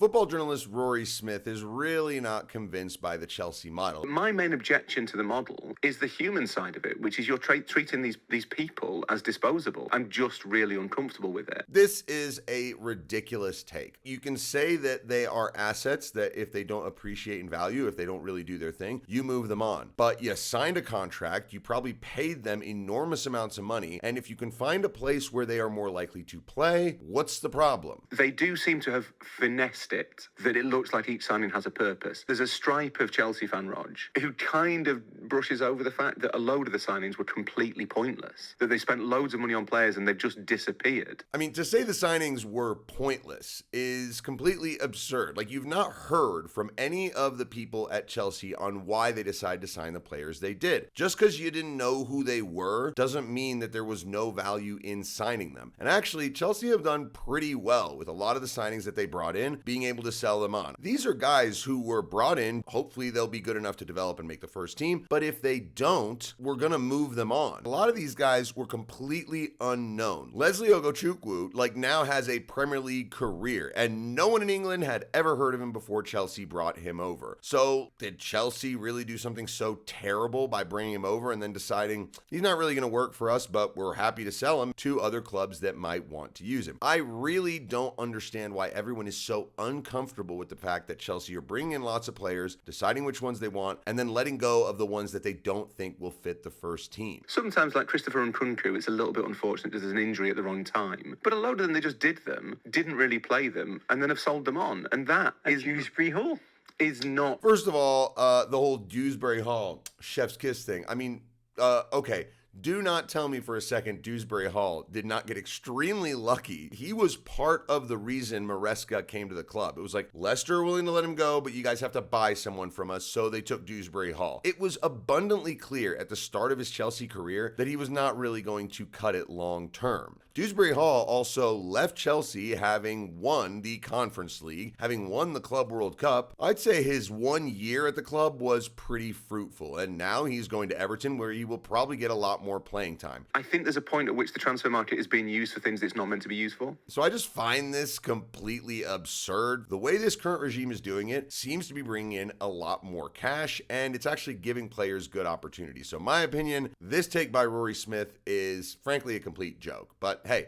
Football journalist Rory Smith is really not convinced by the Chelsea model. My main objection to the model is the human side of it, which is you're treating these people as disposable. I'm just really uncomfortable with it. This is a ridiculous take. You can say that they are assets that if they don't appreciate in value, if they don't really do their thing, you move them on. But you signed a contract, you probably paid them enormous amounts of money, and if you can find a place where they are more likely to play, what's the problem? They do seem to have finessed it, that it looks like each signing has a purpose. There's a stripe of Chelsea fan Rog who kind of brushes over the fact that a load of the signings were completely pointless, that they spent loads of money on players and they've just disappeared. I mean, to say the signings were pointless is completely absurd. Like, you've not heard from any of the people at Chelsea on why they decided to sign the players they did. Just because you didn't know who they were doesn't mean that there was no value in signing them. And actually, Chelsea have done pretty well with a lot of the signings that they brought in, being able to sell them on. These are guys who were brought in. Hopefully, they'll be good enough to develop and make the first team. But if they don't, we're going to move them on. A lot of these guys were completely unknown. Leslie Ogochukwu, now has a Premier League career, and no one in England had ever heard of him before Chelsea brought him over. So did Chelsea really do something so terrible by bringing him over and then deciding he's not really going to work for us, but we're happy to sell him to other clubs that might want to use him? I really don't understand why everyone is so uncomfortable with the fact that Chelsea are bringing in lots of players, deciding which ones they want, and then letting go of the ones that they don't think will fit the first team. Sometimes, like Christopher Nkunku, it's a little bit unfortunate because there's an injury at the wrong time. But a load of them, they just did them, didn't really play them, and then have sold them on. And that is Dewsbury Hall. Is not. First of all, the whole Dewsbury Hall chef's kiss thing. I mean, okay. Do not tell me for a second Dewsbury Hall did not get extremely lucky. He was part of the reason Maresca came to the club. It was like, Leicester are willing to let him go, but you guys have to buy someone from us, so they took Dewsbury Hall. It was abundantly clear at the start of his Chelsea career that he was not really going to cut it long term. Dewsbury Hall also left Chelsea having won the Conference League, having won the Club World Cup. I'd say his 1 year at the club was pretty fruitful, and now he's going to Everton, where he will probably get a lot more playing time. I think there's a point at which the transfer market is being used for things it's not meant to be used for. So I just find this completely absurd. The way this current regime is doing it seems to be bringing in a lot more cash, and it's actually giving players good opportunities. So in my opinion, this take by Rory Smith is frankly a complete joke. But hey,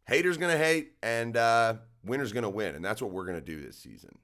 haters gonna hate and winner's gonna win, and that's what we're gonna do this season.